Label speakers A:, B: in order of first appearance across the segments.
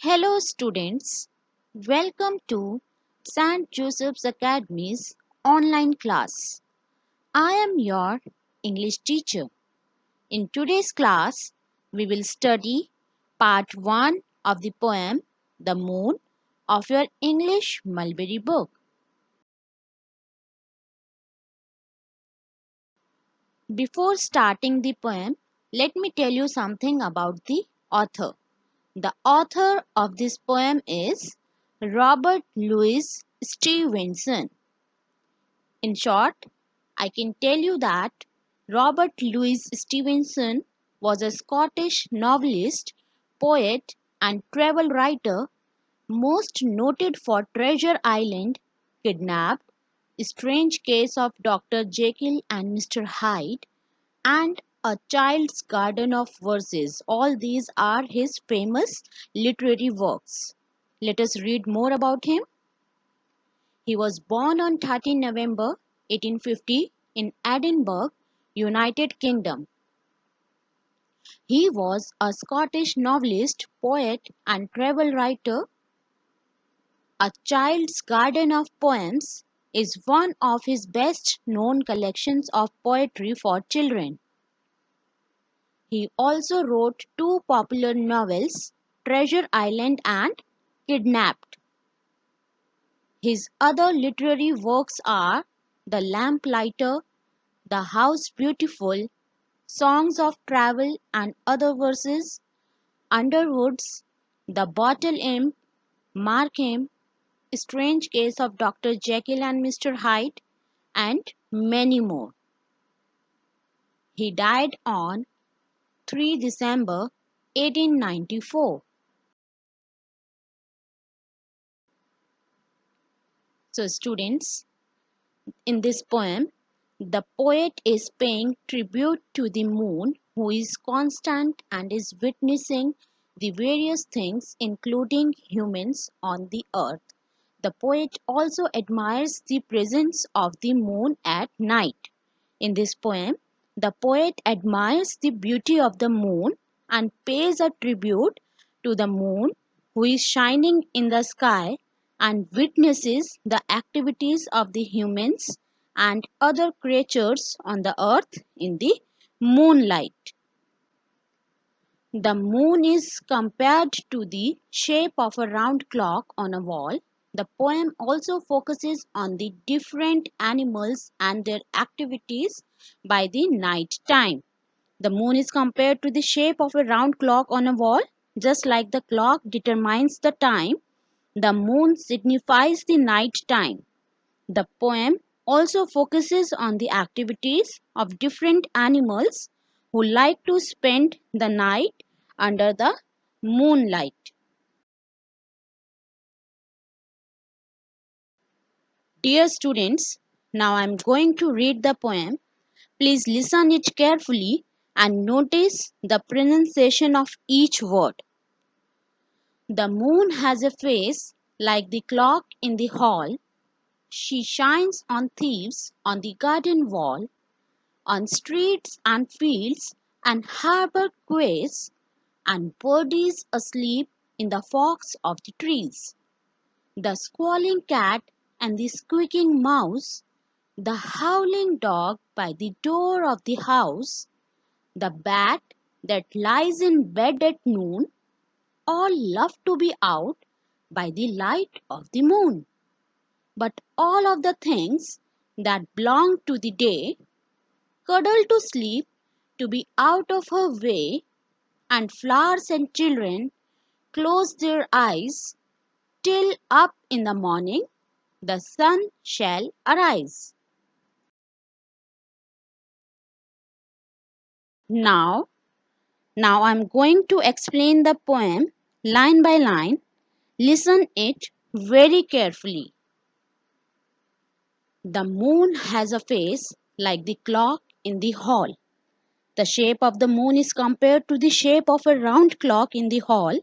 A: Hello students, welcome to St. Joseph's Academy's online class. I am your English teacher. In today's class, we will study part 1 of the poem The Moon of your English Mulberry book. Before starting the poem, let me tell you something about the author. The author of this poem is Robert Louis Stevenson. In short, I can tell you that Robert Louis Stevenson was a Scottish novelist, poet, and travel writer, most noted for Treasure Island, Kidnapped, Strange Case of Dr. Jekyll and Mr. Hyde, and A Child's Garden of Verses. All these are his famous literary works. Let us read more about him. He was born on 13 November 1850 in Edinburgh, United Kingdom. He was a Scottish novelist, poet, and travel writer. A Child's Garden of Poems is one of his best known collections of poetry for children. He also wrote two popular novels, Treasure Island and Kidnapped. His other literary works are The Lamplighter, The House Beautiful, Songs of Travel and Other Verses, Underwoods, The Bottle Imp, Markham, Strange Case of Dr. Jekyll and Mr. Hyde, and many more. He died on 3 December 1894. So students, in this poem, the poet is paying tribute to the moon who is constant and is witnessing the various things including humans on the earth. The poet also admires the presence of the moon at night. In this poem, the poet admires the beauty of the moon and pays a tribute to the moon who is shining in the sky and witnesses the activities of the humans and other creatures on the earth in the moonlight. The moon is compared to the shape of a round clock on a wall. The poem also focuses on the different animals and their activities by the night time. The moon is compared to the shape of a round clock on a wall. Just like the clock determines the time, the moon signifies the night time. The poem also focuses on the activities of different animals who like to spend the night under the moonlight. Dear students, now I am going to read the poem. Please listen it carefully and notice the pronunciation of each word. The moon has a face like the clock in the hall. She shines on thieves on the garden wall, on streets and fields and harbor quays, and birdies asleep in the forks of the trees. The squalling cat and the squeaking mouse, the howling dog by the door of the house, the bat that lies in bed at noon, all love to be out by the light of the moon. But all of the things that belong to the day cuddle to sleep to be out of her way, and flowers and children close their eyes till up in the morning the sun shall arise. Now, now I'm going to explain the poem line by line. Listen it very carefully. The moon has a face like the clock in the hall. The shape of the moon is compared to the shape of a round clock in the hall.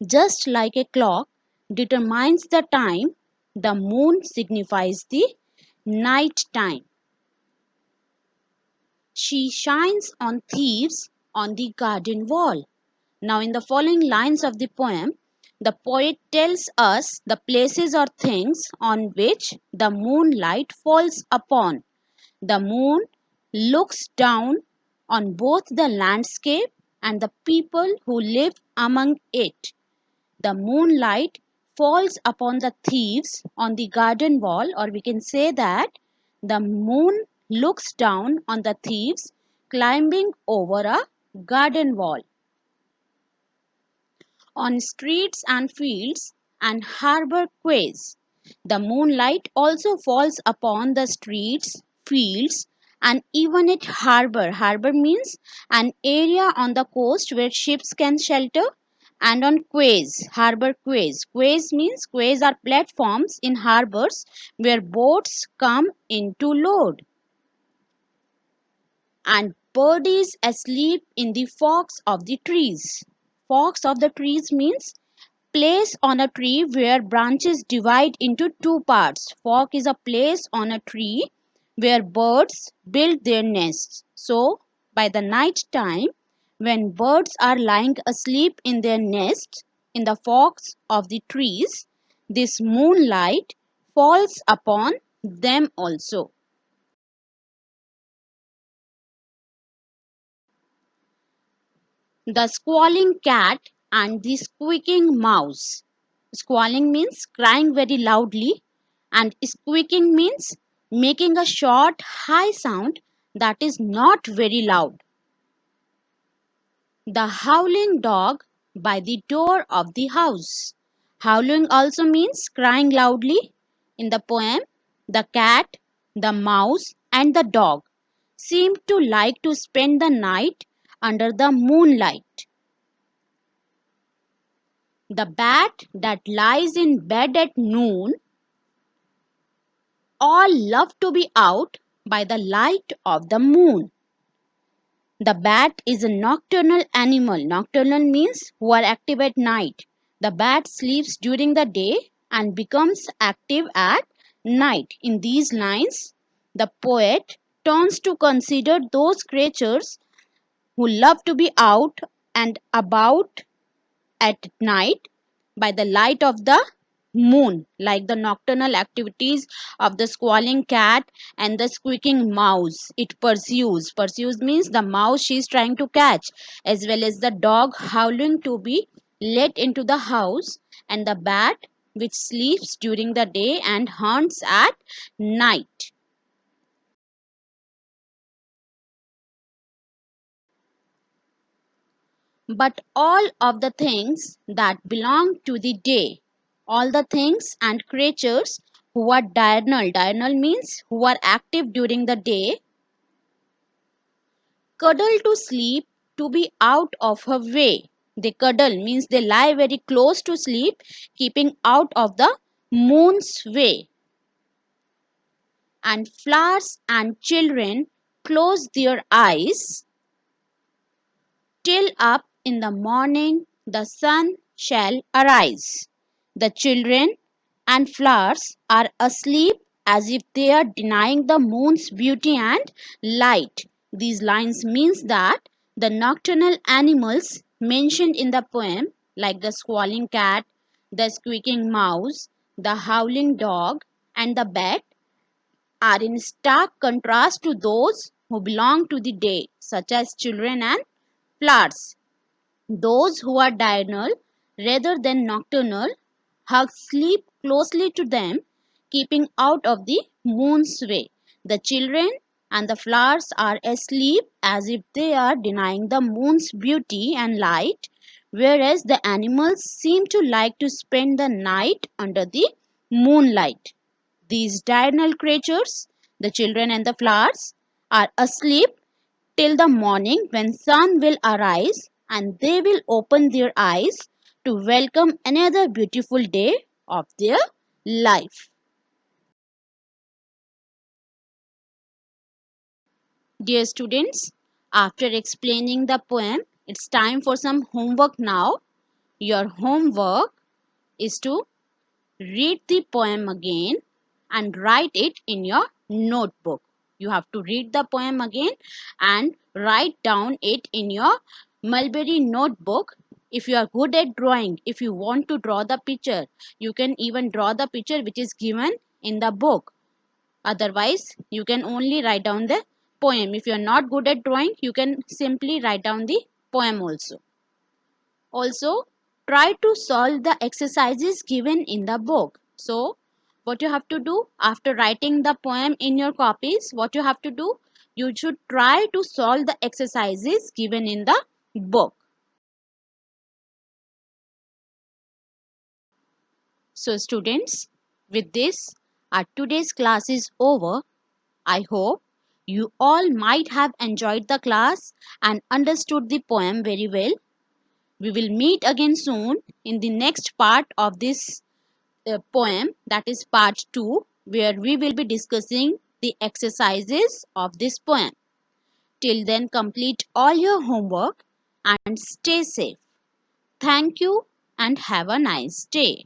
A: Just like a clock determines the time, the moon signifies the night time. She shines on thieves on the garden wall. Now, in the following lines of the poem, The poet tells us the places or things on which the moonlight falls upon. The moon looks down on both the landscape and the people who live among it. The moonlight falls upon the thieves on the garden wall, or we can say that the moon looks down on the thieves climbing over a garden wall. On streets and fields and harbor quays. The moonlight also falls upon the streets, fields, and even at harbor. Harbor means an area on the coast where ships can shelter, and on quays, harbor quays. Quays means quays are platforms in harbors where boats come in to load. And birdies asleep in the forks of the trees. Forks of the trees means place on a tree where branches divide into two parts. Fork is a place on a tree where birds build their nests. So, by the night time, when birds are lying asleep in their nests in the forks of the trees, this moonlight falls upon them also. The squalling cat and the squeaking mouse. Squalling means crying very loudly, and squeaking means making a short, high sound that is not very loud. The howling dog by the door of the house. Howling also means crying loudly. In the poem, the cat, the mouse, and the dog seem to like to spend the night under the moonlight. The bat that lies in bed at noon all love to be out by the light of the moon. The bat is a nocturnal animal. Nocturnal means who are active at night. The bat sleeps during the day and becomes active at night. In these lines, the poet turns to consider those creatures who love to be out and about at night by the light of the moon, like the nocturnal activities of the squalling cat and the squeaking mouse. It pursues. Pursues means the mouse she is trying to catch, as well as the dog howling to be let into the house, and the bat which sleeps during the day and hunts at night. But all of the things that belong to the day, all the things and creatures who are diurnal, diurnal means who are active during the day, cuddle to sleep to be out of her way. They cuddle means they lie very close to sleep, keeping out of the moon's way. And flowers and children close their eyes till up in the morning the sun shall arise. The children and flowers are asleep as if they are denying the moon's beauty and light. These lines means that the nocturnal animals mentioned in the poem, like the squalling cat, the squeaking mouse, the howling dog, and the bat, are in stark contrast to those who belong to the day, such as children and flowers. Those who are diurnal rather than nocturnal hug sleep closely to them, keeping out of the moon's way. The children and the flowers are asleep as if they are denying the moon's beauty and light, whereas the animals seem to like to spend the night under the moonlight. These diurnal creatures, the children and the flowers, are asleep till the morning when sun will arise, and they will open their eyes to welcome another beautiful day of their life. Dear students, after explaining the poem, it's time for some homework now. Your homework is to read the poem again and write it in your notebook. You have to read the poem again and write down it in your mulberry notebook If you are good at drawing, if you want to draw the picture, you can even draw the picture which is given in the book. Otherwise, you can only write down the poem. If you are not good at drawing, you can simply write down the poem also. Also, try to solve the exercises given in the book. So, what you have to do after writing the poem in your copies, what you have to do, you should try to solve the exercises given in the book. So, students, with this, our today's class is over. I hope you all might have enjoyed the class and understood the poem very well. We will meet again soon in the next part of this poem, that is part 2, where we will be discussing the exercises of this poem. Till then, complete all your homework and stay safe. Thank you and have a nice day.